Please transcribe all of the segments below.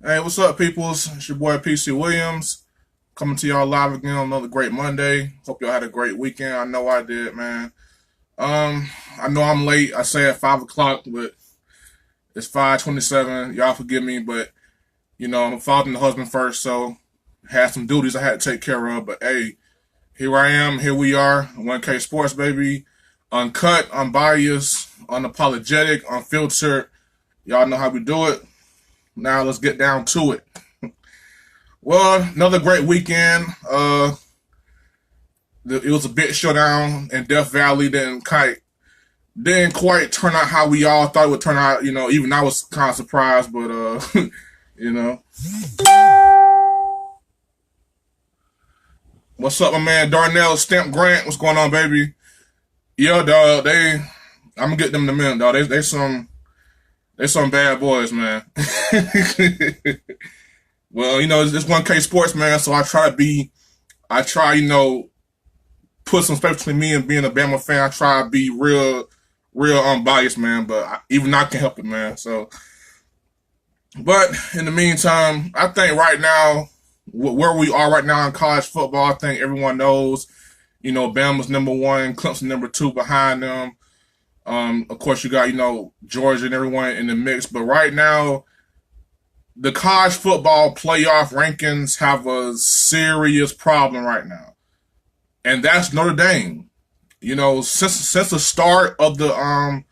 Hey, what's up, peoples? It's your boy PC Williams coming to y'all live again on another great Monday. Hope y'all had a great weekend. I know I did, man. I know I'm late. I say at 5 o'clock, but it's 5:27. Y'all forgive me, but I'm a father and a husband first, so had some duties I had to take care of. But hey, here I am. Here we are. 1K Sports, baby. Uncut, unbiased, unapologetic, unfiltered. Y'all know how we do it. Now let's get down to it. Well, another great weekend. It was a bit showdown in Death Valley. Didn't quite turn out how we all thought it would turn out. Even I was kind of surprised, but you know, what's up, my man Darnell Stamp Grant? What's going on, baby? Yeah, dog. I'm gonna get them in a minute, dog. They some bad boys, man. Well, it's 1K Sports, man. So I try, put some space between me and being a Bama fan. I try to be real unbiased, man. But even I can help it, man. So, but in the meantime, I think right now, where we are right now in college football, I think everyone knows, Bama's number one, Clemson number two behind them. Of course, you got, Georgia and everyone in the mix. But right now, the college football playoff rankings have a serious problem right now, and that's Notre Dame. Since the start of the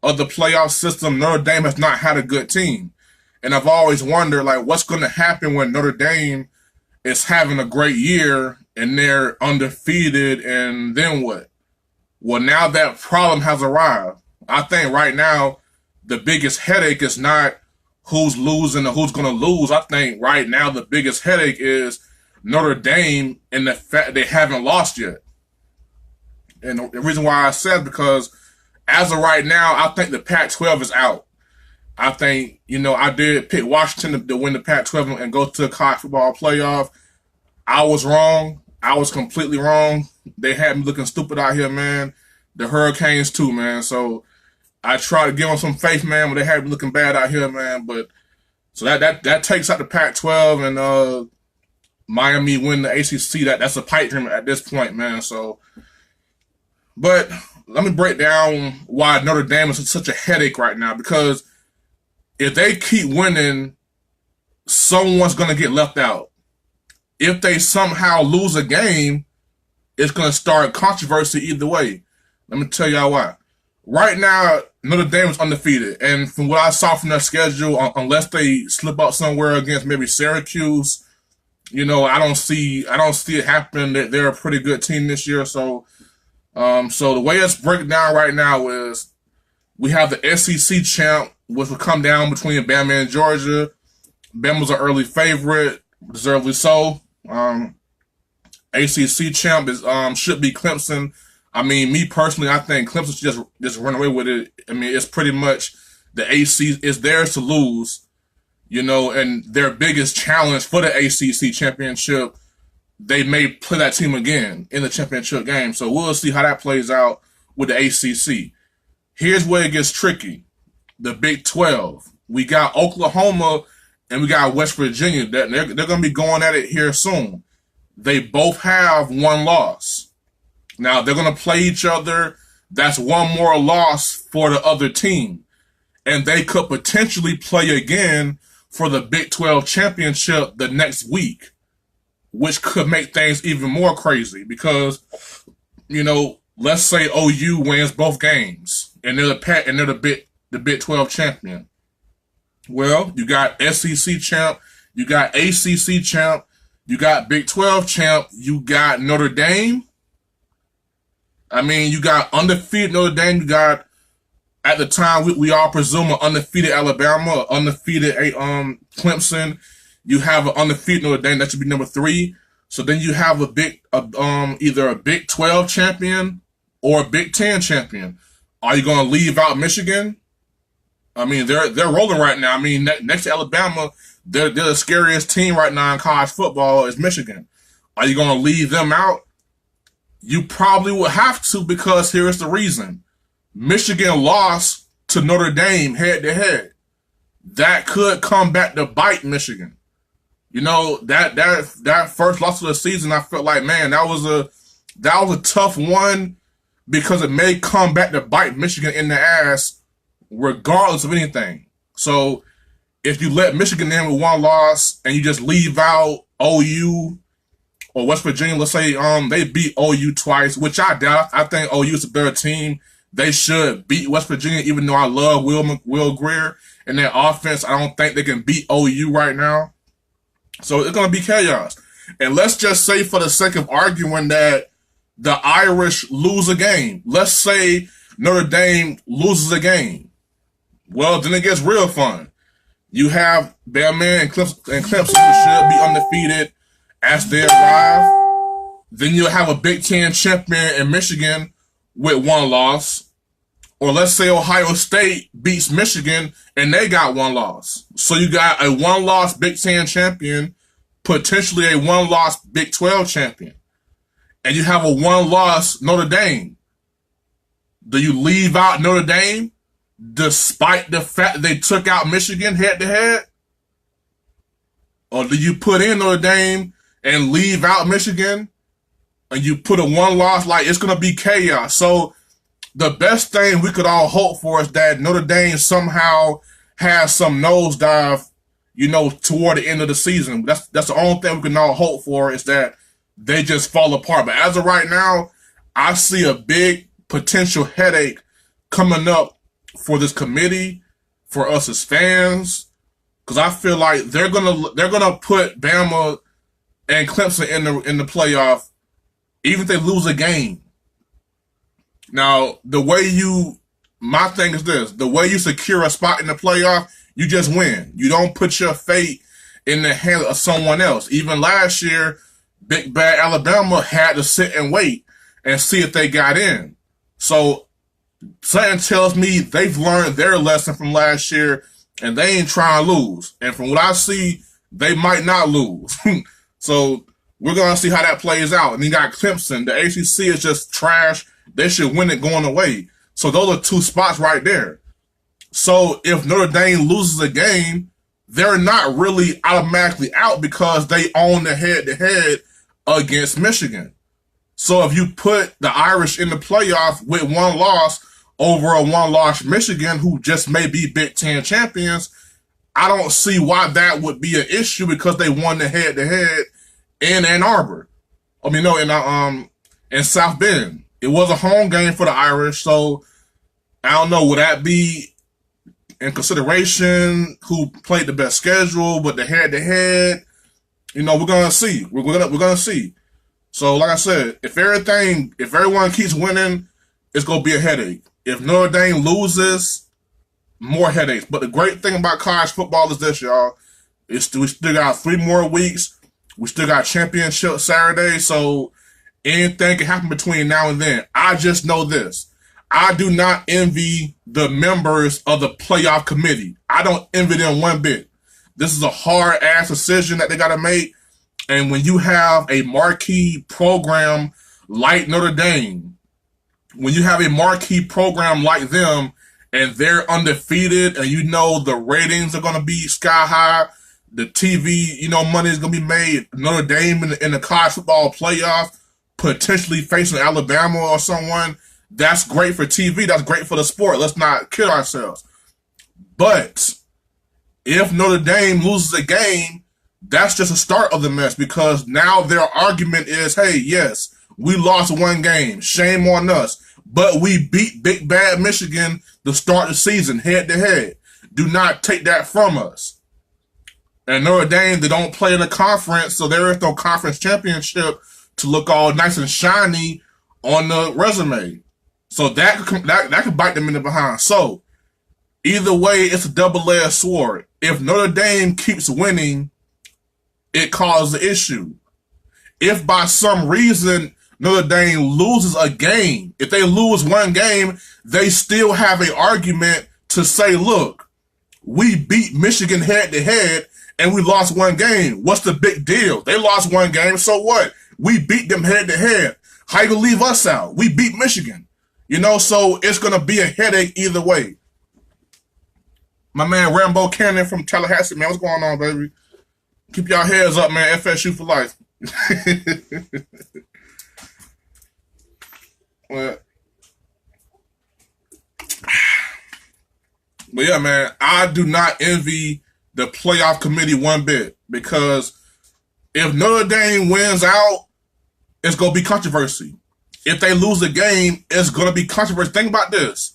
playoff system, Notre Dame has not had a good team, and I've always wondered like what's going to happen when Notre Dame is having a great year and they're undefeated, and then what? Well, now that problem has arrived. I think right now the biggest headache is not who's losing or who's going to lose. I think right now the biggest headache is Notre Dame and the fact they haven't lost yet. And the reason why I said because as of right now, I think the Pac-12 is out. I think, I did pick Washington to win the Pac-12 and go to the college football playoff. I was wrong. I was completely wrong. They had me looking stupid out here, man. The Hurricanes too, man. So I try to give them some faith, man, but they had me looking bad out here, man. But so that takes out the Pac-12 and Miami win the ACC. That's a pipe dream at this point, man. So, but let me break down why Notre Dame is such a headache right now. Because if they keep winning, someone's gonna get left out. If they somehow lose a game, it's gonna start controversy either way. Let me tell y'all why. Right now, Notre Dame is undefeated, and from what I saw from their schedule, unless they slip out somewhere against maybe Syracuse, I don't see it happening. They're a pretty good team this year. So, so the way it's breaking down right now is we have the SEC champ, which will come down between Bama and Georgia. Bama's an early favorite, deservedly so. ACC champ should be Clemson. I mean, me personally, I think Clemson should just run away with it. I mean, it's pretty much the AC is theirs to lose, and their biggest challenge for the ACC championship, they may play that team again in the championship game. So we'll see how that plays out with the ACC. Here's where it gets tricky. The Big 12. We got Oklahoma and we got West Virginia. They're going to be going at it here soon. They both have one loss. Now, they're going to play each other. That's one more loss for the other team. And they could potentially play again for the Big 12 championship the next week, which could make things even more crazy because, let's say OU wins both games and they're the Big 12 champion. Well, you got SEC champ, you got ACC champ, you got Big 12 champ, you got Notre Dame. I mean, you got undefeated Notre Dame. You got, at the time, we all presume an undefeated Alabama, undefeated Clemson. You have an undefeated Notre Dame. That should be number 3. So then you have either a Big 12 champion or a Big 10 champion. Are you going to leave out Michigan? I mean, they're rolling right now. I mean, next to Alabama, they're the scariest team right now in college football is Michigan. Are you going to leave them out? You probably will have to because here's the reason. Michigan lost to Notre Dame head to head. that could come back to bite Michigan. You know, that first loss of the season, I felt like, man, that was a tough one because it may come back to bite Michigan in the ass regardless of anything. So if you let Michigan in with one loss and you just leave out OU or West Virginia, let's say they beat OU twice, which I doubt. I think OU is a better team. They should beat West Virginia, even though I love Will Greer and their offense. I don't think they can beat OU right now. So it's going to be chaos. And let's just say, for the sake of arguing, that the Irish lose a game. Let's say Notre Dame loses a game. Well, then it gets real fun. You have Bama and Clemson, who should be undefeated as they arrive. Then you'll have a Big Ten champion in Michigan with one loss. Or let's say Ohio State beats Michigan and they got one loss. So you got a one-loss Big Ten champion, potentially a one-loss Big 12 champion. And you have a one-loss Notre Dame. Do you leave out Notre Dame despite the fact they took out Michigan head-to-head? Or do you put in Notre Dame and leave out Michigan and you put a one-loss? Like, it's going to be chaos. So the best thing we could all hope for is that Notre Dame somehow has some nosedive, you know, toward the end of the season. That's the only thing we can all hope for, is that they just fall apart. But as of right now, I see a big potential headache coming up for this committee, for us as fans, because I feel like they're gonna put Bama and Clemson in the playoff, even if they lose a game. Now, my thing is this: the way you secure a spot in the playoff, you just win. You don't put your fate in the hands of someone else. Even last year, Big Bad Alabama had to sit and wait and see if they got in. So something tells me they've learned their lesson from last year and they ain't trying to lose. And from what I see, they might not lose. So we're going to see how that plays out. And you got Clemson. The ACC is just trash. They should win it going away. So those are two spots right there. So if Notre Dame loses a game, they're not really automatically out because they own the head-to-head against Michigan. So if you put the Irish in the playoff with one loss over a one-loss Michigan, who just may be Big Ten champions, I don't see why that would be an issue because they won the head-to-head in Ann Arbor. I mean, no, in South Bend. It was a home game for the Irish, so I don't know, would that be in consideration who played the best schedule, but the head-to-head? You know, we're gonna see. We're gonna see. So, like I said, if everyone keeps winning, it's gonna be a headache. If Notre Dame loses, more headaches. But the great thing about college football is this, y'all. We still got 3 more weeks. We still got championship Saturday, so anything can happen between now and then. I just know this: I do not envy the members of the playoff committee. I don't envy them one bit. This is a hard-ass decision that they got to make. And when you have a marquee program like Notre Dame, when you have a marquee program like them and they're undefeated and you know the ratings are going to be sky high, the TV, you know, money is going to be made, Notre Dame in the college football playoff, potentially facing Alabama or someone, that's great for TV. That's great for the sport. Let's not kid ourselves. But if Notre Dame loses a game, that's just a start of the mess, because now their argument is, hey, yes, we lost one game. Shame on us. But we beat Big Bad Michigan to start the season head-to-head. Do not take that from us. And Notre Dame, they don't play in a conference, so there is no conference championship to look all nice and shiny on the resume. So that could bite them in the behind. So either way, it's a double-edged sword. If Notre Dame keeps winning, it causes an issue. If by some reason Notre Dame loses a game, if they lose one game, they still have an argument to say, look, we beat Michigan head-to-head and we lost one game. What's the big deal? They lost one game, so what? We beat them head-to-head. How you gonna leave us out? We beat Michigan. You know, so it's gonna be a headache either way. My man Rambo Cannon from Tallahassee, man. What's going on, baby? Keep y'all heads up, man. FSU for life. Well, but yeah, man, I do not envy the playoff committee one bit, because if Notre Dame wins out, it's going to be controversy. If they lose the game, it's going to be controversy. Think about this.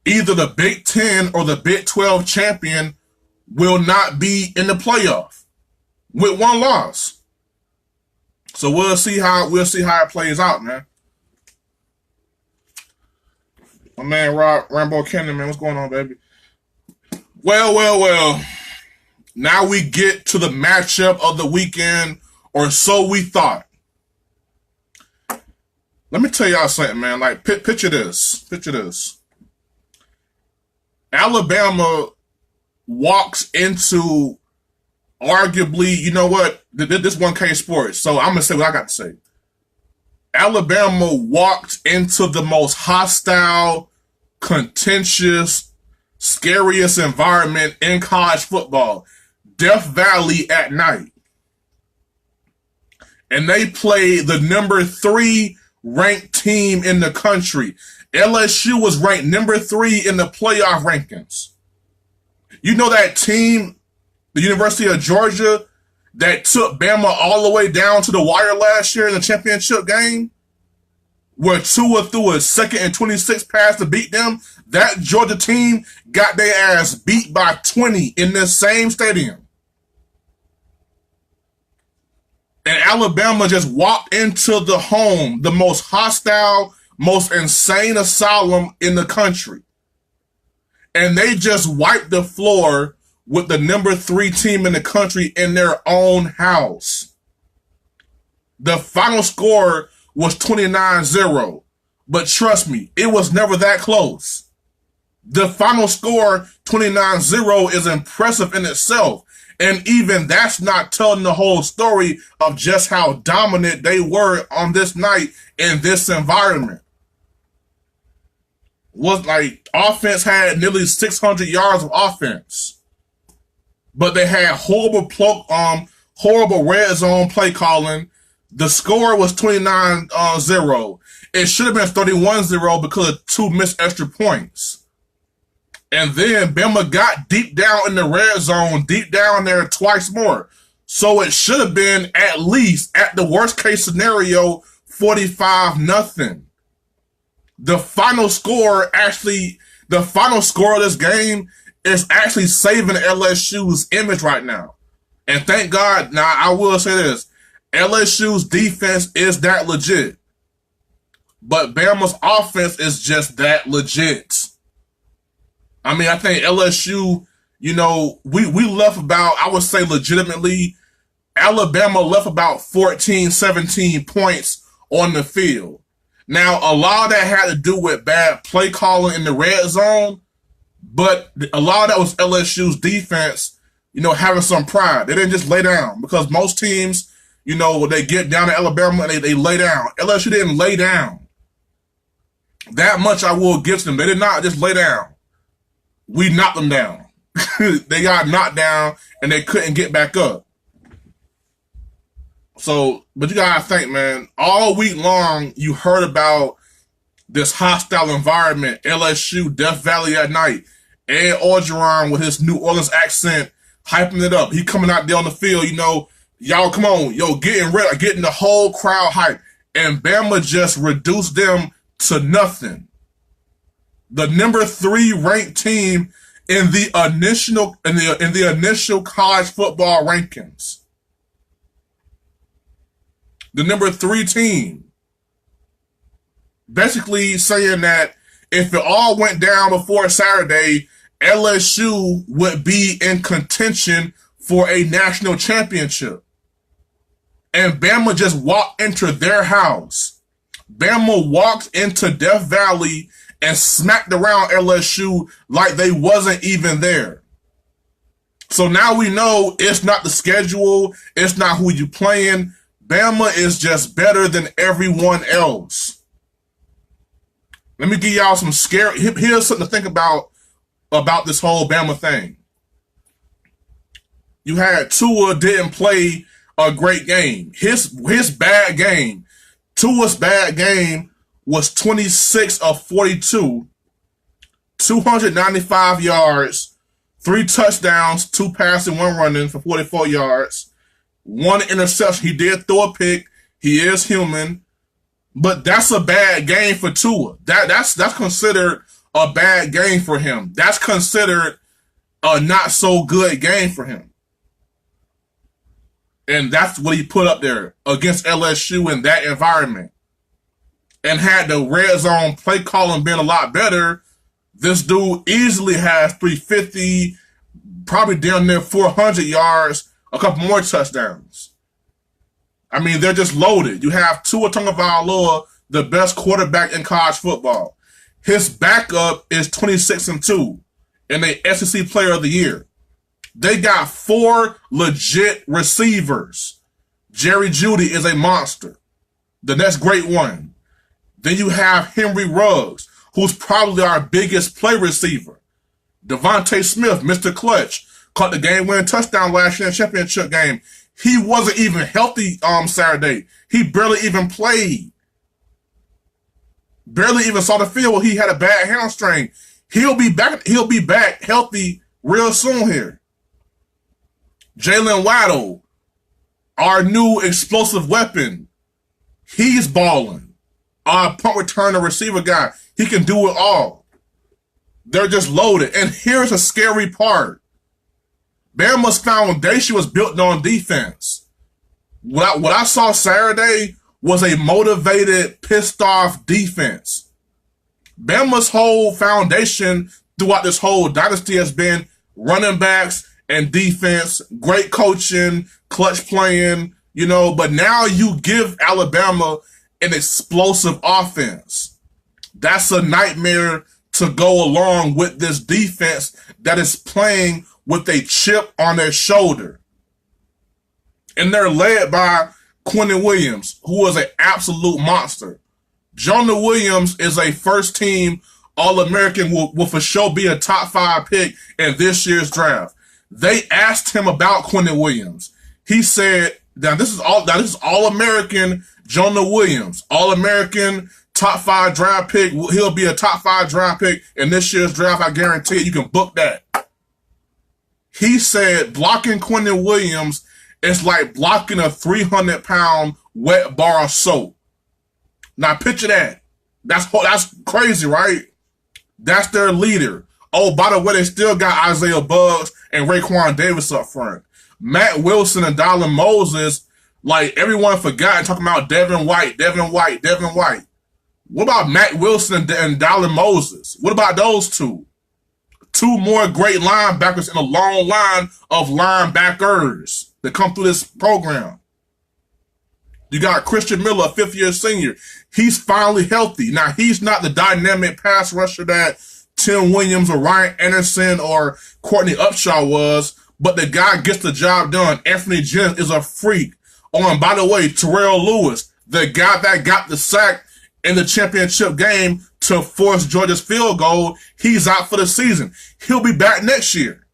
Either the Big Ten or the Big 12 champion will not be in the playoff with one loss. So we'll see how it plays out, man. My man Rambo Cannon, man, what's going on, baby? Well. Now we get to the matchup of the weekend, or so we thought. Let me tell y'all something, man. Like, picture this. Alabama walks into, arguably, you know what? This 1K Sports, so I'm going to say what I got to say. Alabama walked into the most hostile, contentious, scariest environment in college football, Death Valley at night. And they played the number 3 ranked team in the country. LSU was ranked number 3 in the playoff rankings. You know that team, the University of Georgia, that took Bama all the way down to the wire last year in the championship game, where Tua threw a 2nd and 26 pass to beat them? That Georgia team got their ass beat by 20 in this same stadium. And Alabama just walked into the home, the most hostile, most insane asylum in the country. And they just wiped the floor with the number 3 team in the country in their own house. The final score was 29-0. But trust me, it was never that close. The final score, 29-0, is impressive in itself. And even that's not telling the whole story of just how dominant they were on this night in this environment. Was like, offense had nearly 600 yards of offense, but they had horrible red zone play calling. The score was 29-0. It should have been 31-0 because of 2 missed extra points. And then Bama got deep down in the red zone, deep down there twice more. So it should have been at least, at the worst case scenario, 45-0. The final score of this game is actually saving LSU's image right now. And thank God, now I will say this, LSU's defense is that legit. But Bama's offense is just that legit. I mean, I think LSU, you know, we left about, I would say legitimately, Alabama left about 14, 17 points on the field. Now, a lot of that had to do with bad play calling in the red zone, but a lot of that was LSU's defense, you know, having some pride. They didn't just lay down, because most teams, you know, they get down to Alabama and they lay down. LSU didn't lay down. That much I will give them. They did not just lay down. We knocked them down. They got knocked down and they couldn't get back up. So, but you gotta think, man, all week long you heard about this hostile environment, LSU, Death Valley at night. Ed Orgeron with his New Orleans accent, hyping it up. He coming out there on the field, you know, y'all come on, yo, getting the whole crowd hyped. And Bama just reduced them to nothing. The number 3 ranked team in the initial college football rankings. The number 3 team. Basically saying that if it all went down before Saturday, LSU would be in contention for a national championship. And Bama just walked into their house. Bama walked into Death Valley and smacked around LSU like they wasn't even there. So now we know it's not the schedule, it's not who you playing. Bama is just better than everyone else. Let me give y'all some scary, here's something to think about about this whole Bama thing. You had Tua didn't play a great game. His bad game, Tua's bad game was 26 of 42, 295 yards, 3 touchdowns, 2 passing, 1 running for 44 yards, 1 interception. He did throw a pick. He is human, but that's a bad game for Tua. That's considered a bad game for him. That's considered a not so good game for him. And that's what he put up there against LSU in that environment. And had the red zone play calling been a lot better, this dude easily has 350, probably down near 400 yards, a couple more touchdowns. I mean, they're just loaded. You have Tua Tagovailoa, the best quarterback in college football. His backup is 26-2 and the SEC Player of the Year. They got 4 legit receivers. Jerry Jeudy is a monster. The next great one. Then you have Henry Ruggs, who's probably our biggest play receiver. Devontae Smith, Mr. Clutch, caught the game-winning touchdown last year in the championship game. He wasn't even healthy Saturday. He barely even played. Barely even saw the field. He had a bad hamstring. He'll be back healthy real soon here. Jalen Waddle, our new explosive weapon, he's balling. Our punt returner receiver guy, he can do it all. They're just loaded. And here's a scary part. Bama's foundation was built on defense. What I saw Saturday was a motivated, pissed off defense. Bama's whole foundation throughout this whole dynasty has been running backs and defense, great coaching, clutch playing, but now you give Alabama an explosive offense. That's a nightmare to go along with this defense that is playing with a chip on their shoulder. And they're led by Quentin Williams, who is an absolute monster. Jonah Williams is a first-team All-American, will for sure be a top 5 pick in this year's draft. They asked him about Quentin Williams. He said, now this is All-American Jonah Williams, All-American top 5 draft pick. He'll be a top 5 draft pick in this year's draft. I guarantee it. You can book that. He said blocking Quentin Williams is like blocking a 300-pound wet bar of soap. Now picture that. That's crazy, right? That's their leader. Oh, by the way, they still got Isaiah Buggs and Raekwon Davis up front. Matt Wilson and Dylan Moses, like everyone forgot talking about Devin White. What about Matt Wilson and Dylan Moses? What about those two? 2 more great linebackers in a long line of linebackers that come through this program. You got Christian Miller, a 5th-year senior. He's finally healthy. Now, he's not the dynamic pass rusher that Tim Williams or Ryan Anderson or Courtney Upshaw was, but the guy gets the job done. Anthony Jennings is a freak. Oh, and by the way, Terrell Lewis, the guy that got the sack in the championship game to force Georgia's field goal, he's out for the season. He'll be back next year.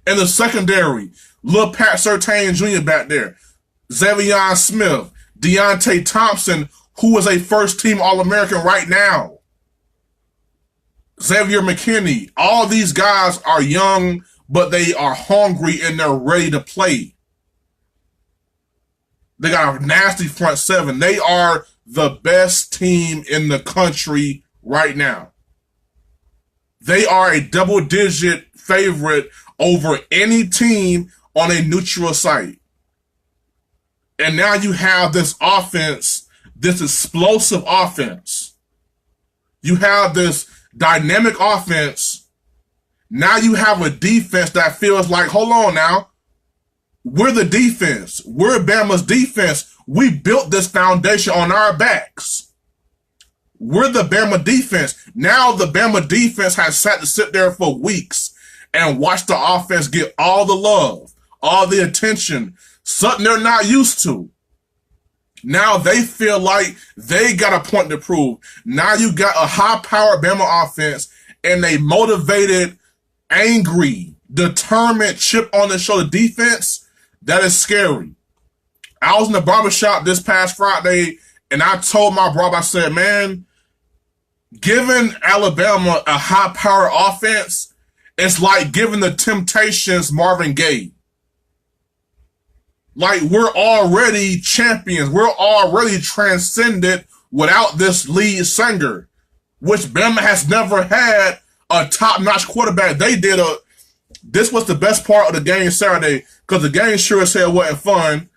In the secondary, Lil Pat Surtain Jr. back there. Xavier Smith, Deontay Thompson, who is a first-team All-American right now. Xavier McKinney. All these guys are young, but they are hungry and they're ready to play. They got a nasty front 7. They are the best team in the country right now. They are a double-digit favorite over any team on a neutral site. And now you have this offense, this explosive offense. You have this dynamic offense. Now you have a defense that feels like, hold on now. We're the defense. We're Bama's defense. We built this foundation on our backs. We're the Bama defense. Now the Bama defense has had to sit there for weeks and watch the offense get all the love, all the attention, something they're not used to. Now they feel like they got a point to prove. Now you got a high-powered Bama offense, and a motivated, angry, determined, chip on the shoulder defense, that is scary. I was in the barbershop this past Friday, and I told my barber, I said, man, giving Alabama a high-power offense, it's like giving the Temptations Marvin Gaye. Like, we're already champions. We're already transcended without this lead singer, which Bama has never had a top-notch quarterback. This was the best part of the game Saturday, because the game sure as hell wasn't fun,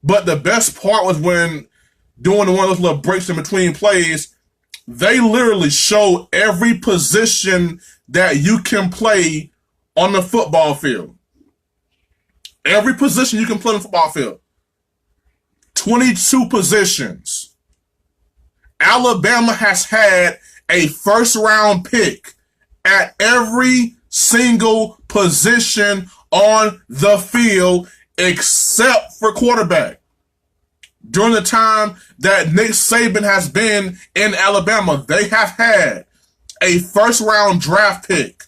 but the best part was when, doing one of those little breaks in between plays, they literally show every position that you can play on the football field. Every position you can play on the football field. 22 positions. Alabama has had a first-round pick at every single position on the field except for quarterback. During the time that Nick Saban has been in Alabama, they have had a first-round draft pick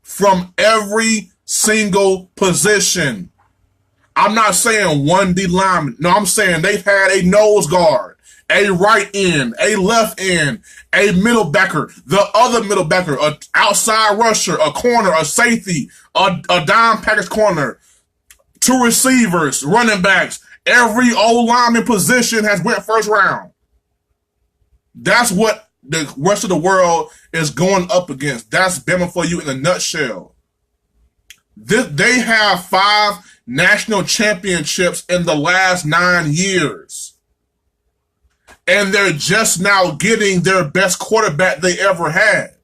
from every single position. I'm not saying one D lineman. No, I'm saying they've had a nose guard, a right end, a left end, a middle backer, the other middle backer, an outside rusher, a corner, a safety, a dime package corner, 2 receivers, running backs. Every O-lineman position has went first round. That's what the rest of the world is going up against. That's Bama for you in a nutshell. They have 5 national championships in the last 9 years. And they're just now getting their best quarterback they ever had.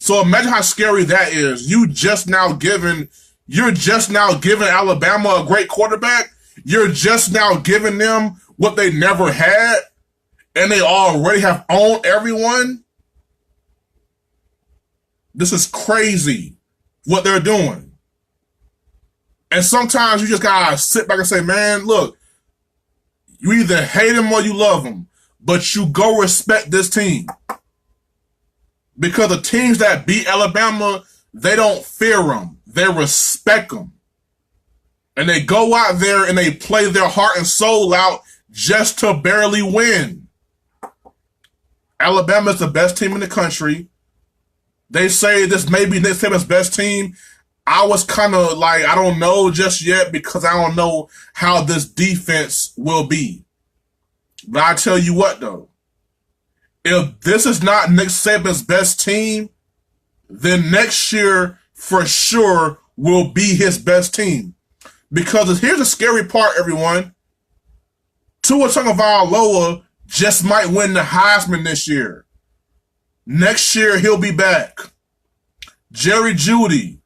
So imagine how scary that is. You're just now giving Alabama a great quarterback. You're just now giving them what they never had, and they already have owned everyone. This is crazy what they're doing. And sometimes you just gotta sit back and say, man, look, you either hate them or you love them, but you go respect this team. Because the teams that beat Alabama, they don't fear them. They respect them. And they go out there and they play their heart and soul out just to barely win. Alabama is the best team in the country. They say this may be Nick Saban's best team. I was kind of like, I don't know just yet, because I don't know how this defense will be. But I tell you what, though, if this is not Nick Saban's best team, then next year for sure will be his best team. Because here's the scary part, everyone. Tua Tagovailoa just might win the Heisman this year. Next year, he'll be back. Jerry Jeudy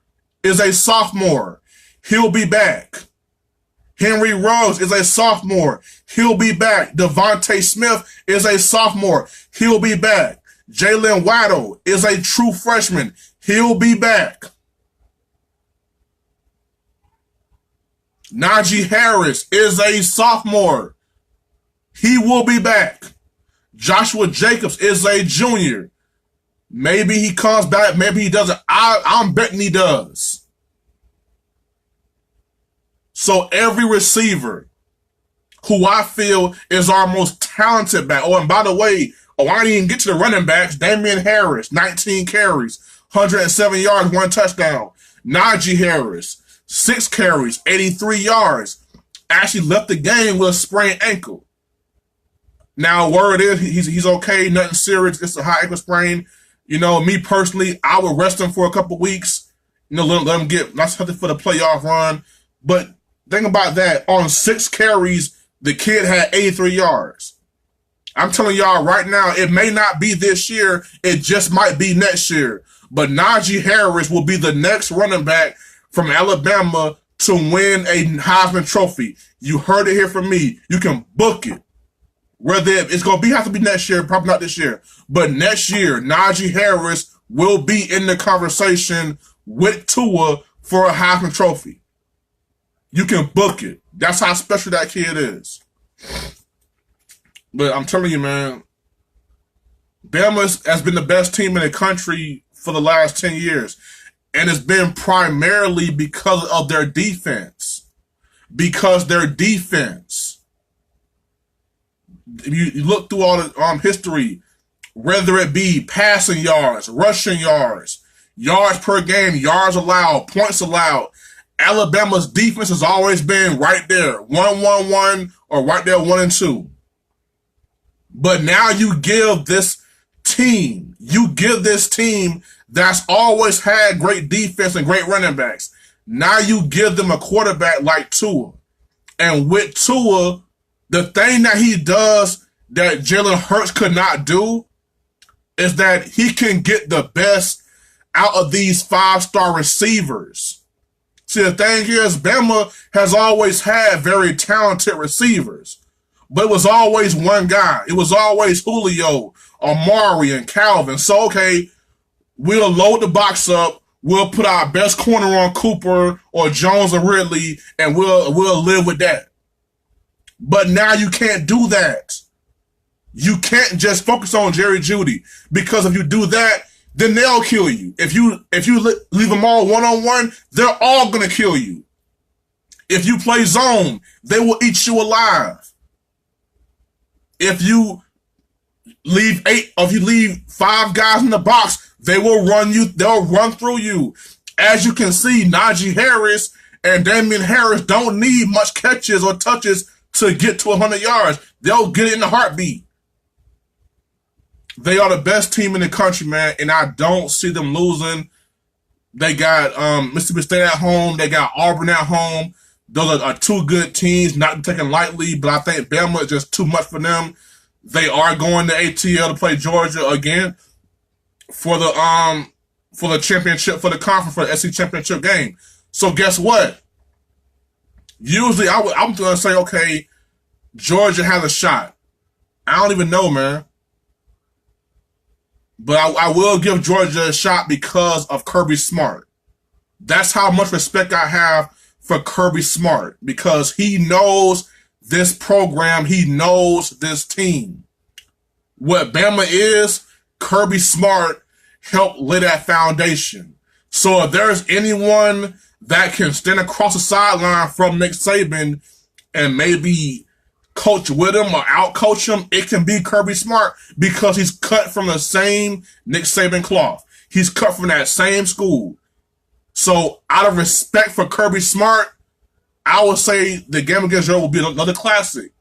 is a sophomore. He'll be back. Henry Ruggs is a sophomore. He'll be back. Devontae Smith is a sophomore. He'll be back. Jalen Waddle is a true freshman. He'll be back. Najee Harris is a sophomore. He will be back. Joshua Jacobs is a junior. Maybe he comes back. Maybe he doesn't. I'm betting he does. So every receiver who I feel is our most talented back. Oh, and by the way, I didn't even get to the running backs. Damian Harris, 19 carries, 107 yards, 1 touchdown. Najee Harris, 6 carries, 83 yards. Actually left the game with a sprained ankle. Now, word is he's okay, nothing serious. It's a high ankle sprain. You know, me personally, I would rest him for a couple weeks. You know, let him get not something for the playoff run. But think about that. On 6 carries, the kid had 83 yards. I'm telling y'all right now, it may not be this year. It just might be next year. But Najee Harris will be the next running back from Alabama to win a Heisman Trophy. You heard it here from me. You can book it. Whether it's going to have to be next year, probably not this year. But next year, Najee Harris will be in the conversation with Tua for a Heisman Trophy. You can book it. That's how special that kid is. But I'm telling you, man, Bama has been the best team in the country for the last 10 years. And it's been primarily because of their defense. Because their defense. You look through all the history, whether it be passing yards, rushing yards, yards per game, yards allowed, points allowed, Alabama's defense has always been right there, 1-1-1 or right there 1-2. But now you give this team that's always had great defense and great running backs. Now you give them a quarterback like Tua. And with Tua, the thing that he does that Jalen Hurts could not do is that he can get the best out of these five-star receivers. See, the thing here is Bama has always had very talented receivers, but it was always one guy. It was always Julio, Amari, and Calvin. So, okay, we'll load the box up. We'll put our best corner on Cooper or Jones or Ridley, and we'll live with that. But now you can't do that. You can't just focus on Jerry Jeudy, because if you do that, then they'll kill you. If you leave them all one-on-one, they're all going to kill you. If you play zone, they will eat you alive. If you leave five guys in the box, they will run you. They'll run through you. As you can see, Najee Harris and Damian Harris don't need much catches or touches to get to 100 yards. They'll get it in a heartbeat. They are the best team in the country, man, and I don't see them losing. They got Mississippi State at home. They got Auburn at home. Those are two good teams, not to be taken lightly, but I think Bama is just too much for them. They are going to ATL to play Georgia again for the championship, for the conference, for the SEC championship game. So guess what? Usually I'm going to say, okay, Georgia has a shot. I don't even know, man. But I will give Georgia a shot because of Kirby Smart. That's how much respect I have for Kirby Smart, because he knows this program. He knows this team. What Bama is, Kirby Smart helped lay that foundation. So if there's anyone that can stand across the sideline from Nick Saban and maybe coach with him or out-coach him, it can be Kirby Smart, because he's cut from the same Nick Saban cloth. He's cut from that same school. So out of respect for Kirby Smart, I would say the game against Georgia will be another classic.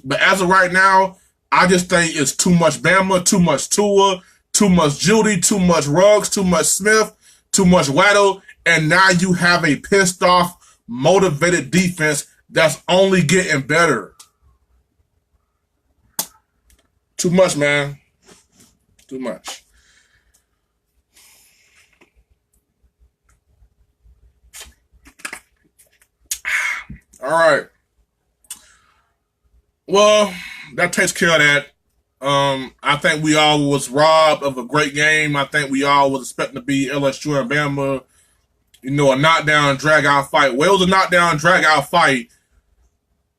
But as of right now, I just think it's too much Bama, too much Tua, too much Judy, too much Ruggs, too much Smith, too much Waddle, and now you have a pissed off, motivated defense that's only getting better. Too much, man. Too much. All right. Well, that takes care of that. I think we all was robbed of a great game. I think we all was expecting to be LSU and Bama, a knockdown, drag-out fight. Well, it was a knockdown, drag-out fight.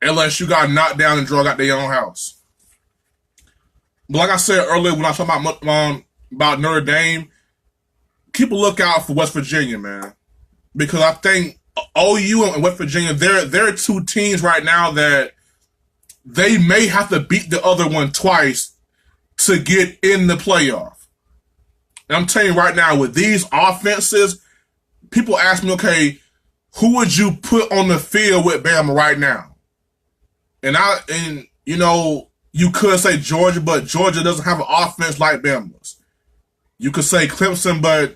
LSU got knocked down and drug out their own house. But like I said earlier when I was talking about Notre Dame, keep a lookout for West Virginia, man. Because I think OU and West Virginia, they're two teams right now that they may have to beat the other one twice to get in the playoff. And I'm telling you right now, with these offenses, people ask me, okay, who would you put on the field with Bama right now? And you could say Georgia, but Georgia doesn't have an offense like Bama's. You could say Clemson, but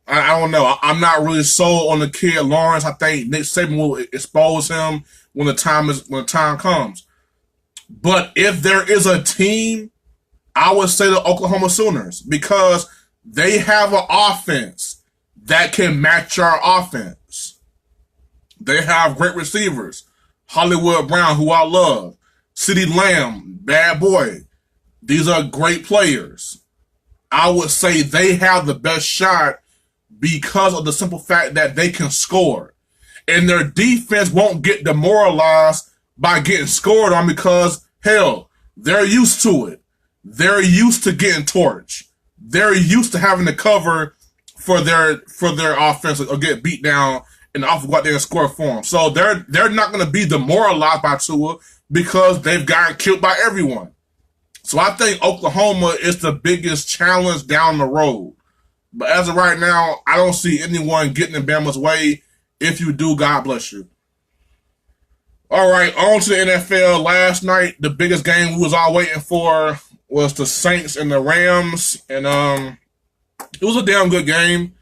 I don't know. I'm not really sold on the kid Lawrence. I think Nick Saban will expose him when the time comes. But if there is a team, I would say the Oklahoma Sooners, because they have an offense that can match our offense. They have great receivers. Hollywood Brown, who I love. CeeDee Lamb, bad boy. These are great players. I would say they have the best shot because of the simple fact that they can score. And their defense won't get demoralized by getting scored on, because, hell, they're used to it. They're used to getting torched. they're used to having to cover for their offense or get beat down and off go out there and score for them. So they're not going to be demoralized by Tua because they've gotten killed by everyone. So I think Oklahoma is the biggest challenge down the road. But as of right now, I don't see anyone getting in Bama's way. If you do, God bless you. All right, on to the NFL. Last night, the biggest game we was all waiting for was the Saints and the Rams. And it was a damn good game.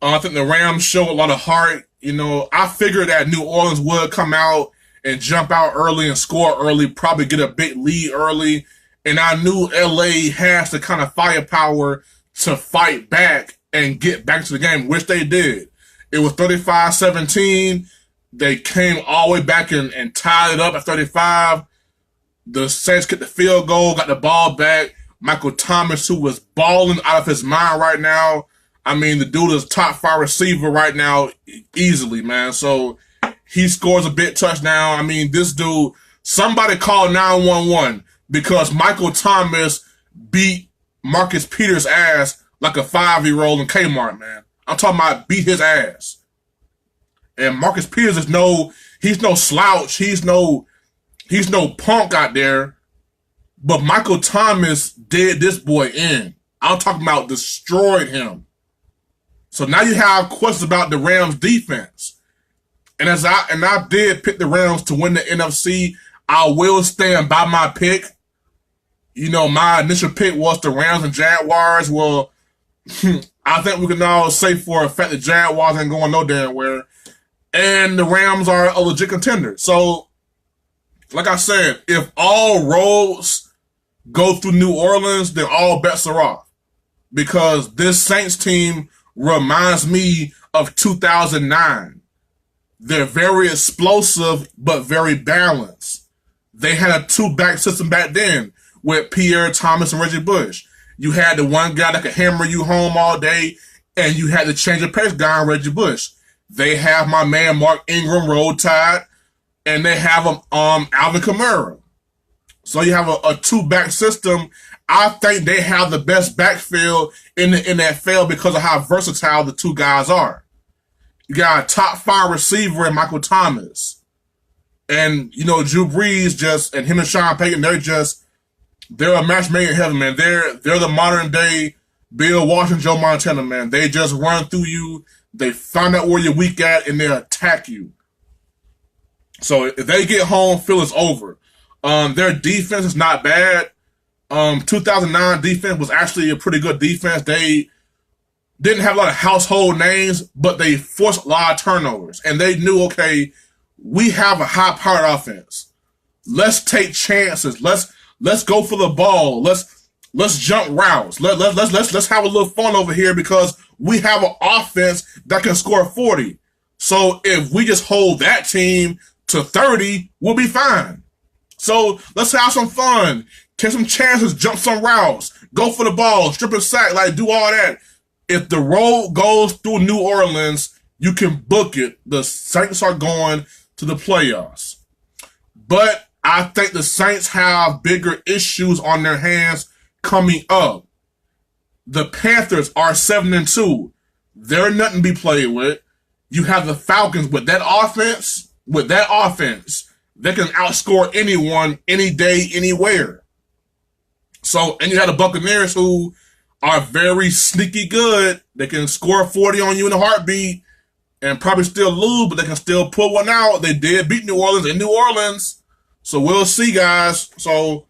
I think the Rams showed a lot of heart. You know, I figured that New Orleans would come out and jump out early and score early, probably get a big lead early. And I knew LA has the kind of firepower to fight back and get back to the game, which they did. It was 35-17. They came all the way back and tied it up at 35. The Saints get the field goal, got the ball back. Michael Thomas, who was balling out of his mind right now. I mean, the dude is top 5 receiver right now easily, man. So he scores a big touchdown. I mean, this dude, somebody called 911 because Michael Thomas beat Marcus Peters' ass like a 5-year-old in Kmart, man. I'm talking about beat his ass. And Marcus Peters is he's no slouch. He's no punk out there. But Michael Thomas did this boy in. I'm talking about destroyed him. So now you have questions about the Rams defense. And I did pick the Rams to win the NFC. I will stand by my pick. You know, my initial pick was the Rams and Jaguars. Well, I think we can all say for a fact the Jaguars ain't going no damn where. And the Rams are a legit contender. So, like I said, if all roads go through New Orleans, then all bets are off. Because this Saints team reminds me of 2009. They're very explosive, but very balanced. They had a 2-back system back then with Pierre Thomas and Reggie Bush. You had the one guy that could hammer you home all day, and you had the change of pace guy, Reggie Bush. They have my man Mark Ingram, Roll Tide, and they have Alvin Kamara. So you have a 2-back system. I think they have the best backfield in the NFL because of how versatile the two guys are. You got a top 5 receiver in Michael Thomas. And, you know, Drew Brees and him and Sean Payton, they're a match made in heaven, man. They're the modern day Bill Walsh and Joe Montana, man. They just run through you. They find out where you're weak at, and they attack you. So if they get home, feel it's over. Their defense is not bad. 2009 defense was actually a pretty good defense. They didn't have a lot of household names, but they forced a lot of turnovers. And they knew, okay, we have a high-powered offense. Let's take chances. Let's go for the ball. Let's jump routes. Let's have a little fun over here because we have an offense that can score 40. So if we just hold that team to 30, we'll be fine. So let's have some fun. Take some chances, jump some routes, go for the ball, strip and sack, do all that. If the road goes through New Orleans, you can book it. The Saints are going to the playoffs. But I think the Saints have bigger issues on their hands coming up. The Panthers are 7-2. They're nothing to be played with. You have the Falcons with that offense. They can outscore anyone, any day, anywhere. So, and you have the Buccaneers who are very sneaky good. They can score 40 on you in a heartbeat and probably still lose, but they can still pull one out. They did beat New Orleans in New Orleans. So we'll see, guys. So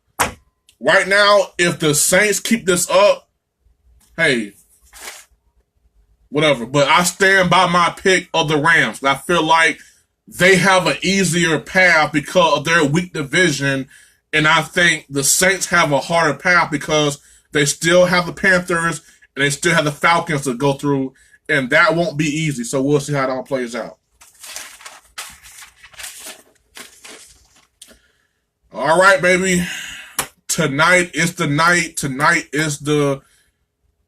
right now, if the Saints keep this up, hey, whatever. But I stand by my pick of the Rams. I feel like they have an easier path because of their weak division. And I think the Saints have a harder path because they still have the Panthers and they still have the Falcons to go through. And that won't be easy. So we'll see how it all plays out. All right, baby. Tonight is the night. Tonight is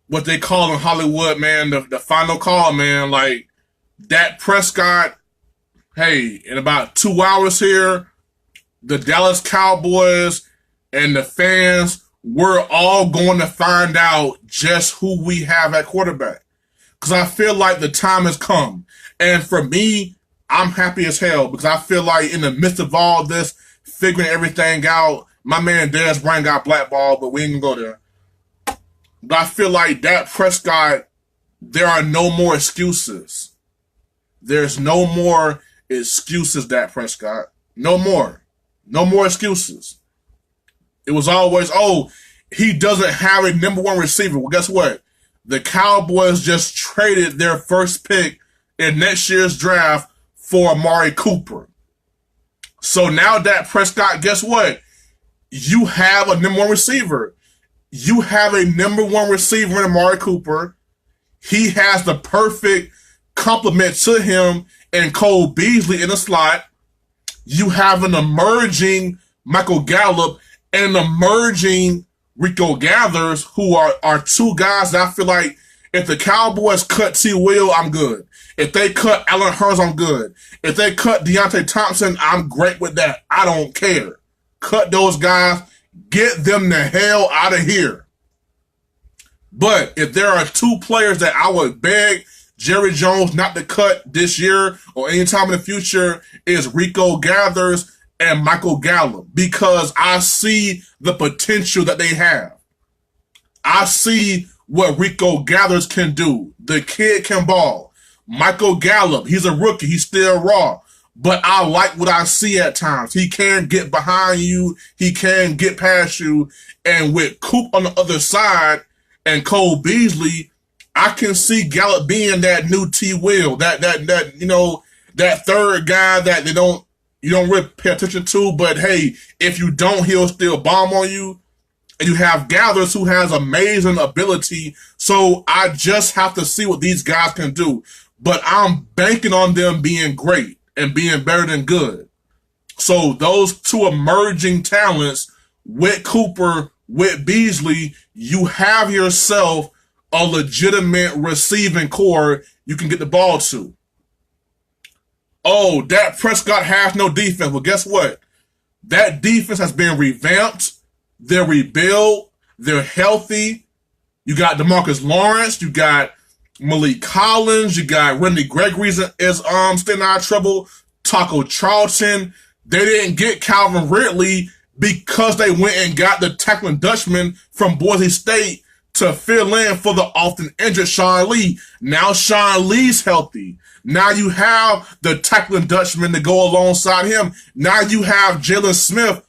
what they call in Hollywood, man, the final call, man. Like, Dak Prescott, hey, in about 2 hours here, the Dallas Cowboys and the fans we're all going to find out just who we have at quarterback. Because I feel like the time has come. And for me, I'm happy as hell because I feel like in the midst of all this, figuring everything out, my man Dez Bryant got blackballed, but we ain't gonna go there. But I feel like Dak Prescott, there are no more excuses. There's no more excuses, Dak Prescott. No more. No more excuses. It was always, oh, he doesn't have a number one receiver. Well, guess what? The Cowboys just traded their first pick in next year's draft for Amari Cooper. So now Dak Prescott, guess what? You have a number one receiver. You have a number one receiver in Amari Cooper. He has the perfect complement to him and Cole Beasley in the slot. You have an emerging Michael Gallup and an emerging Rico Gathers, who are two guys that I feel like if the Cowboys cut T. Will, I'm good. If they cut Allen Hurns, I'm good. If they cut Deontay Thompson, I'm great with that. I don't care. Cut those guys. Get them the hell out of here. But if there are two players that I would beg Jerry Jones not to cut this year or anytime in the future, is Rico Gathers and Michael Gallup, because I see the potential that they have. I see what Rico Gathers can do. The kid can ball. Michael Gallup, he's a rookie. He's still raw. But I like what I see at times. He can get behind you. He can get past you. And with Coop on the other side and Cole Beasley, I can see Gallup being that new T. Will, that third guy that you don't really pay attention to. But hey, if you don't, he'll still bomb on you. And you have Gathers, who has amazing ability. So I just have to see what these guys can do. But I'm banking on them being great and being better than good. So those two emerging talents with Cooper, with Beasley, you have yourself a legitimate receiving core you can get the ball to. Oh, Dak Prescott has no defense. Well, guess what? That defense has been revamped. They're rebuilt. They're healthy. You got DeMarcus Lawrence. You got Malik Collins. You got Randy Gregory's is still out of trouble. Taco Charlton. They didn't get Calvin Ridley because they went and got the tackling Dutchman from Boise State to fill in for the often injured Sean Lee. Now Sean Lee's healthy. Now you have the tackling Dutchman to go alongside him. Now you have Jalen Smith,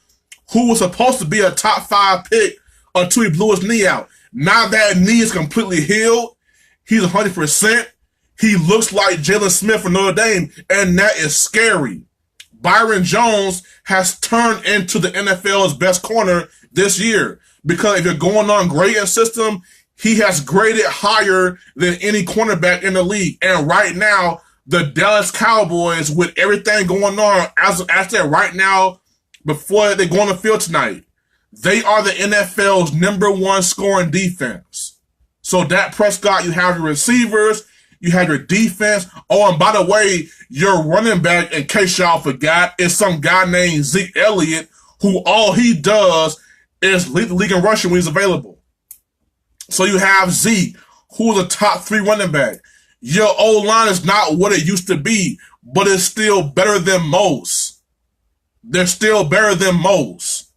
who was supposed to be a top 5 pick until he blew his knee out. Now that knee is completely healed. He's 100%. He looks like Jalen Smith from Notre Dame, and that is scary. Byron Jones has turned into the NFL's best corner this year, because if you're going on grading system, he has graded higher than any cornerback in the league. And right now, the Dallas Cowboys, with everything going on, as I said right now, before they go on the field tonight, they are the NFL's number one scoring defense. So Dak Prescott, you have your receivers, you have your defense. Oh, and by the way, your running back, in case y'all forgot, is some guy named Zeke Elliott, who all he does is lead the league in rushing when he's available. So you have Zeke, who's a top 3 running back. Your O-line is not what it used to be, but it's still better than most. They're still better than most.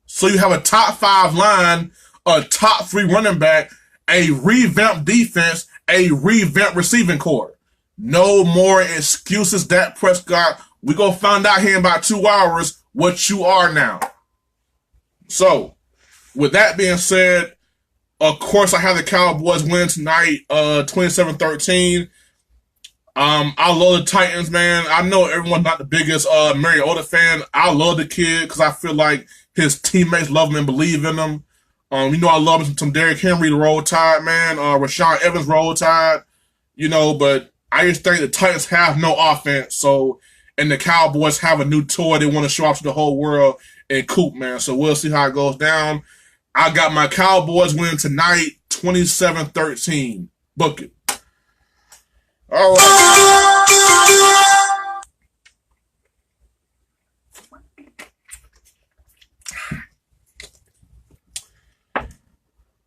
So you have a top 5 line, a top 3 running back, a revamped defense, a revamped receiving core. No more excuses, Dak Prescott. We're going to find out here in about 2 hours what you are now. So, with that being said, of course, I have the Cowboys win tonight, 27-13. I love the Titans, man. I know everyone's not the biggest Mariota fan. I love the kid because I feel like his teammates love him and believe in him. I love some Derrick Henry, the Roll Tide, man. Rashaan Evans, Roll Tide. But I just think the Titans have no offense. And the Cowboys have a new toy they want to show off to the whole world in Coop, man. So we'll see how it goes down. I got my Cowboys winning tonight, 27-13. Book it. All right.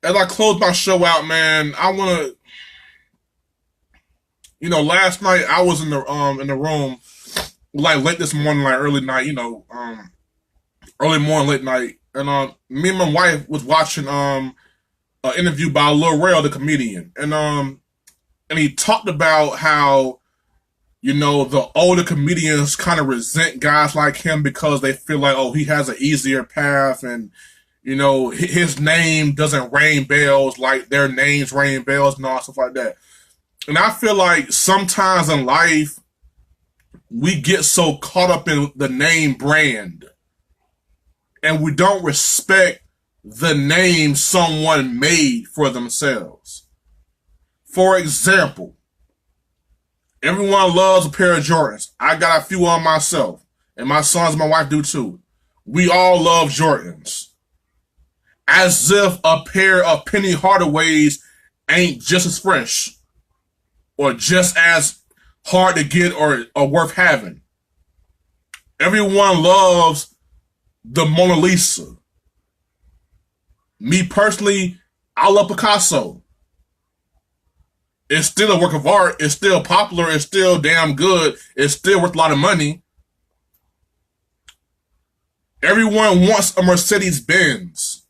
as I close my show out, man, I want to, last night I was in the room like late this morning, like early night, early morning, late night, and me and my wife was watching an interview by Lil Rel, the comedian, and he talked about how the older comedians kind of resent guys like him because they feel like, oh, he has an easier path, and his name doesn't ring bells like their names ring bells and all stuff like that. And I feel like sometimes in life we get so caught up in the name brand and we don't respect the name someone made for themselves. For example, everyone loves a pair of Jordans. I got a few on myself, and my sons and my wife do too. We all love Jordans. As if a pair of Penny Hardaways ain't just as fresh or just as hard to get or worth having. Everyone loves the Mona Lisa. Me personally, I love Picasso. It's still a work of art. It's still popular. It's still damn good. It's still worth a lot of money. Everyone wants a Mercedes Benz.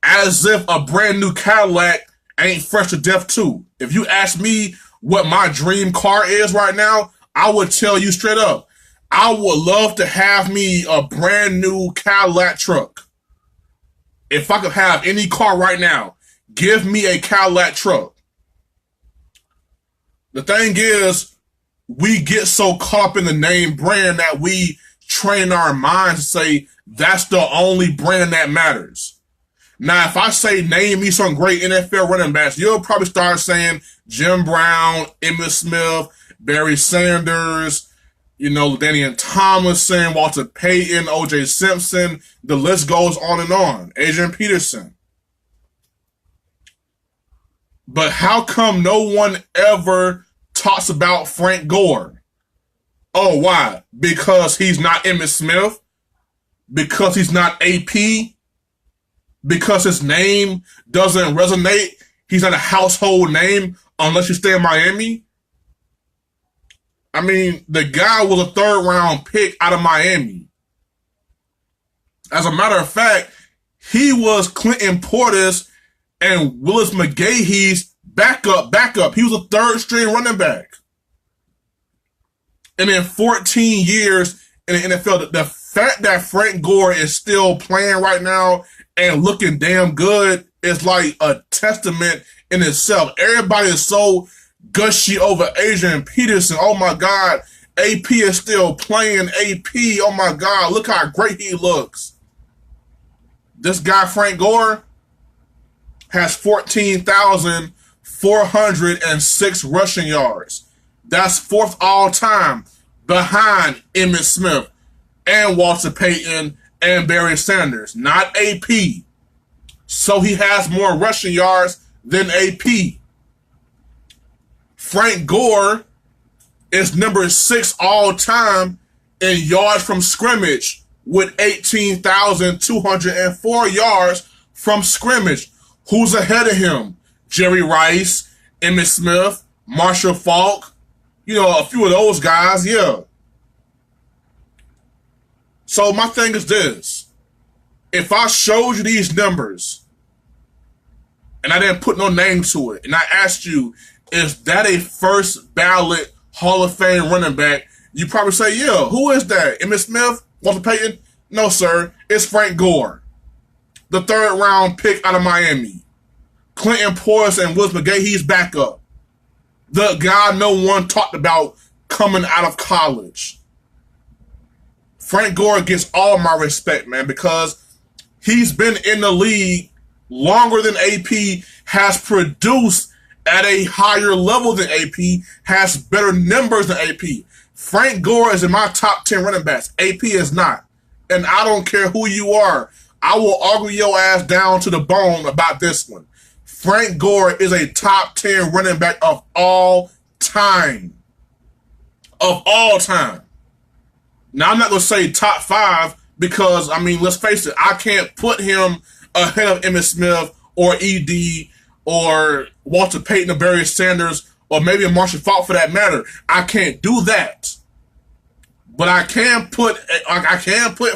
As if a brand new Cadillac ain't fresh to death too. If you ask me what my dream car is right now, I would tell you straight up, I would love to have me a brand new Cadillac truck. If I could have any car right now, give me a Cadillac truck. The thing is, we get so caught up in the name brand that we train our minds to say that's the only brand that matters. Now, if I say name me some great NFL running backs, you'll probably start saying Jim Brown, Emmitt Smith, Barry Sanders, Daniel Tomlinson, Walter Payton, O.J. Simpson. The list goes on and on. Adrian Peterson. But how come no one ever talks about Frank Gore? Oh, why? Because he's not Emmitt Smith? Because he's not AP? Because his name doesn't resonate? He's not a household name unless you stay in Miami? I mean, the guy was a third-round pick out of Miami. As a matter of fact, he was Clinton Portis and Willis McGahee's backup. He was a third-string running back. And in 14 years in the NFL, the fact that Frank Gore is still playing right now and looking damn good is like a testament in itself. Everybody is so gushy over Adrian Peterson. Oh my God, AP is still playing. AP, oh my God, look how great he looks. This guy, Frank Gore, has 14,406 rushing yards. That's fourth all time behind Emmitt Smith and Walter Payton and Barry Sanders, not AP. So he has more rushing yards than AP. Frank Gore is number 6 all time in yards from scrimmage with 18,204 yards from scrimmage. Who's ahead of him? Jerry Rice, Emmitt Smith, Marshall Faulk, a few of those guys, yeah. So my thing is this. If I showed you these numbers and I didn't put no name to it, and I asked you, is that a first ballot Hall of Fame running back? You probably say, yeah. Who is that? Emmitt Smith? Walter Payton? No, sir. It's Frank Gore, the third-round pick out of Miami. Clinton Portis and Willis McGahee's backup. The guy no one talked about coming out of college. Frank Gore gets all my respect, man, because he's been in the league longer than AP, has produced at a higher level than AP, has better numbers than AP. Frank Gore is in my top 10 running backs. AP is not. And I don't care who you are. I will argue your ass down to the bone about this one. Frank Gore is a top 10 running back of all time. Of all time. Now, I'm not going to say top 5 because, let's face it, I can't put him ahead of Emmitt Smith or ED or Walter Payton or Barry Sanders or maybe a Marshall Faulk for that matter. I can't do that. But I can put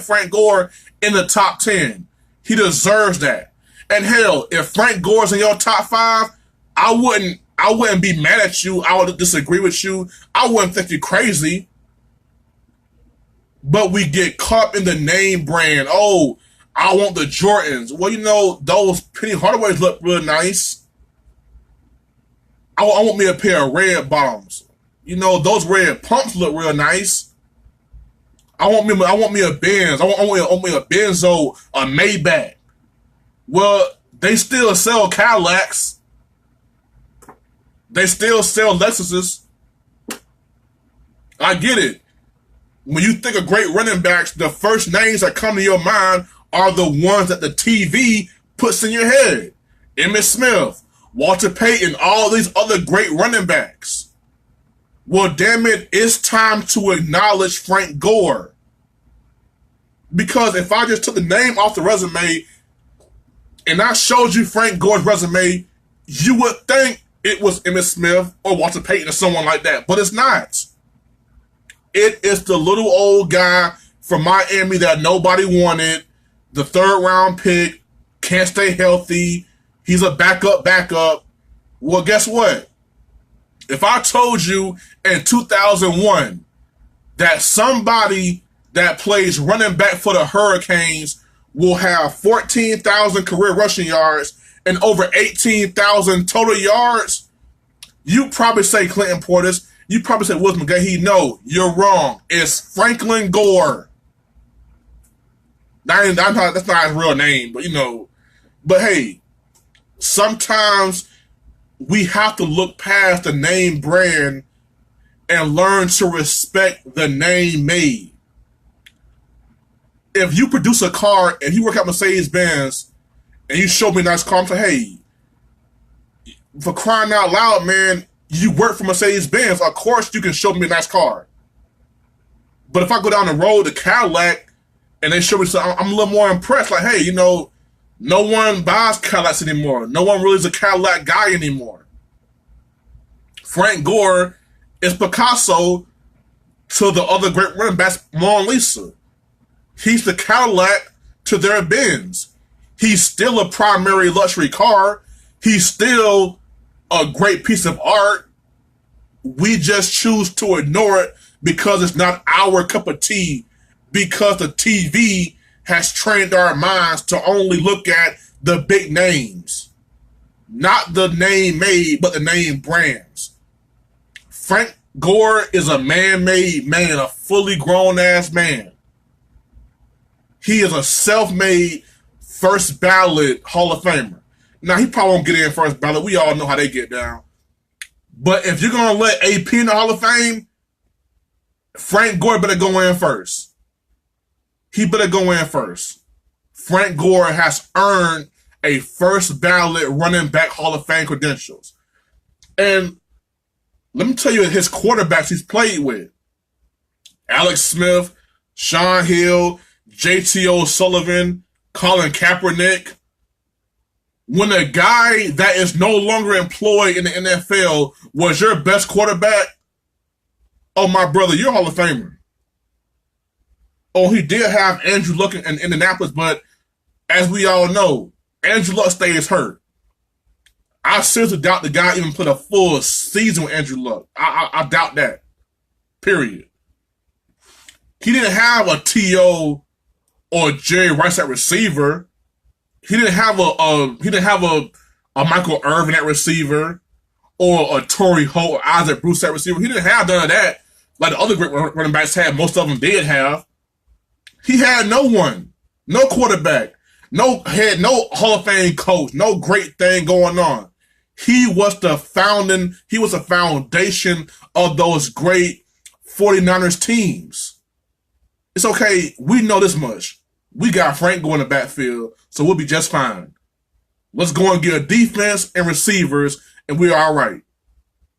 Frank Gore in the top 10. He deserves that. And hell, if Frank Gore's in your top 5, I wouldn't be mad at you. I would disagree with you. I wouldn't think you're crazy. But we get caught in the name brand. Oh, I want the Jordans. Well, you know, those Penny Hardaways look real nice. I want me a pair of red bottoms. You know, those red pumps look real nice. I want me a Benz. I want me a Benzo, a Maybach. Well, they still sell Cadillacs. They still sell Lexuses. I get it. When you think of great running backs, the first names that come to your mind are the ones that the TV puts in your head. Emmitt Smith, Walter Payton, all these other great running backs. Well, damn it, it's time to acknowledge Frank Gore. Because if I just took the name off the resume and I showed you Frank Gore's resume, you would think it was Emmitt Smith or Walter Payton or someone like that. But it's not. It is the little old guy from Miami that nobody wanted, the 3rd round pick, can't stay healthy, he's a backup. Well, guess what? If I told you in 2001 that somebody that plays running back for the Hurricanes will have 14,000 career rushing yards and over 18,000 total yards, you probably say Clinton Portis. You probably say Willis McGahee. No, you're wrong. It's Franklin Gore. That's not his real name, but you know. But hey, sometimes we have to look past the name brand and learn to respect the name made. If you produce a car, if you work at Mercedes-Benz and you show me a nice car, I'm like, hey, for crying out loud, man, you work for Mercedes-Benz. Of course you can show me a nice car. But if I go down the road to Cadillac and they show me something, I'm a little more impressed. Like, hey, you know, no one buys Cadillacs anymore. No one really is a Cadillac guy anymore. Frank Gore is Picasso to the other great running backs, Mona Lisa. He's the Cadillac to their Benz. He's still a primary luxury car. He's still a great piece of art. We just choose to ignore it because it's not our cup of tea, because the TV has trained our minds to only look at the big names. Not the name made, but the name brands. Frank Gore is a man-made man, a fully grown-ass man. He is a self-made first ballot Hall of Famer. Now, he probably won't get in first ballot. We all know how they get down. But if you're going to let AP in the Hall of Fame, Frank Gore better go in first. He better go in first. Frank Gore has earned a first ballot running back Hall of Fame credentials. And let me tell you his quarterbacks he's played with. Alex Smith, Sean Hill, JT O'Sullivan, Colin Kaepernick. When a guy that is no longer employed in the NFL was your best quarterback, oh, my brother, you're a Hall of Famer. Oh, he did have Andrew Luck in Indianapolis, but as we all know, Andrew Luck stays hurt. I seriously doubt the guy even played a full season with Andrew Luck. I doubt that. Period. He didn't have a T.O. or Jerry Rice at receiver. He didn't have a Michael Irvin at receiver or a Torrey Holt or Isaac Bruce at receiver. He didn't have none of that like the other great running backs had. Most of them did have. He had no one, no quarterback, had no Hall of Fame coach, no great thing going on. He was the foundation of those great 49ers teams. It's okay. We know this much. We got Frank going in the backfield, so we'll be just fine. Let's go and get a defense and receivers, and we're all right.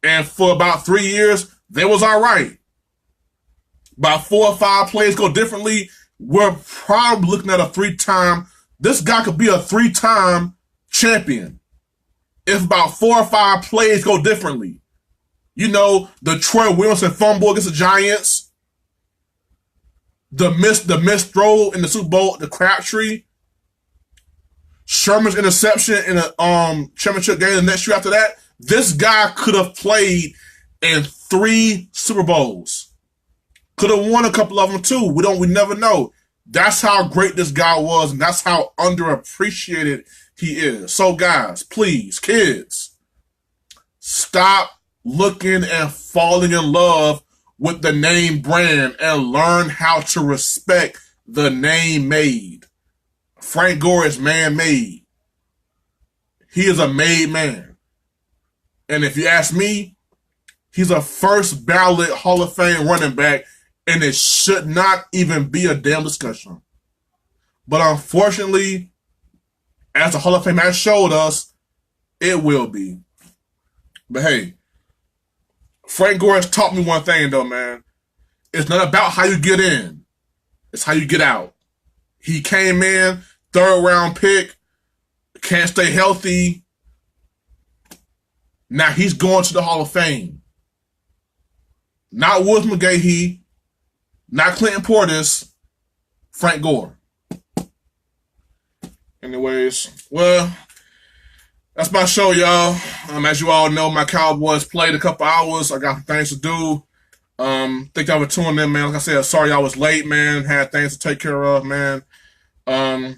And for about 3 years, they was all right. About 4 or 5 plays go differently, we're probably looking at a 3-time. This guy could be a 3-time champion. If about 4 or 5 plays go differently. You know, the Troy Williamson fumble against the Giants, the missed throw in the Super Bowl, the Crabtree, Sherman's interception in a championship game the next year after that. This guy could have played in 3 Super Bowls. Could have won a couple of them too. We never know. That's how great this guy was, and that's how underappreciated he is. So guys, please, kids, stop looking and falling in love with the name brand and learn how to respect the name made. Frank Gore is man-made. He is a made man. And if you ask me, he's a first ballot Hall of Fame running back, and it should not even be a damn discussion. But unfortunately, as the Hall of Fame has showed us, it will be. But hey, Frank Gore has taught me one thing though, man. It's not about how you get in. It's how you get out. He came in, 3rd round pick, can't stay healthy. Now he's going to the Hall of Fame. Not Woods McGahee, not Clinton Portis, Frank Gore. Anyways, well, that's my show, y'all. As you all know, my Cowboys played a couple hours. I got some things to do. Thank y'all for tuning in, man. Like I said, sorry I was late, man. Had things to take care of, man. For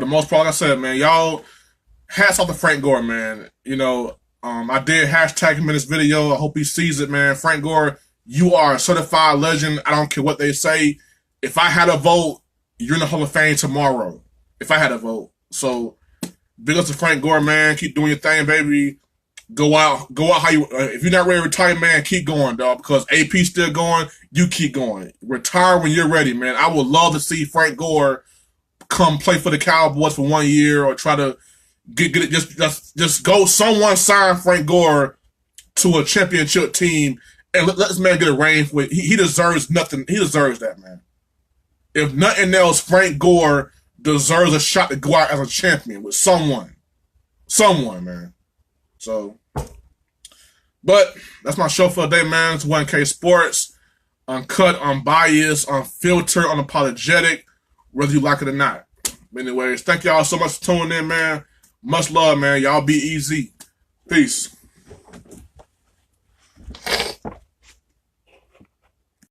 the most part, like I said, man, y'all, hats off to Frank Gore, man. You know, I did hashtag him in this video. I hope he sees it, man. Frank Gore, you are a certified legend. I don't care what they say. If I had a vote, you're in the Hall of Fame tomorrow. If I had a vote. So, big up to Frank Gore, man. Keep doing your thing, baby. Go out how you, if you're not ready to retire, man, keep going, dog, because AP's still going, you keep going. Retire when you're ready, man. I would love to see Frank Gore come play for the Cowboys for 1 year, or try to get it, just go, someone sign Frank Gore to a championship team, and let this man get a ring for it. He deserves nothing. He deserves that, man. If nothing else, Frank Gore deserves a shot to go out as a champion with someone. Someone, man. So, but that's my show for the day, man. It's 1K Sports. Uncut, unbiased, unfiltered, unapologetic, whether you like it or not. But anyways, thank y'all so much for tuning in, man. Much love, man. Y'all be easy. Peace.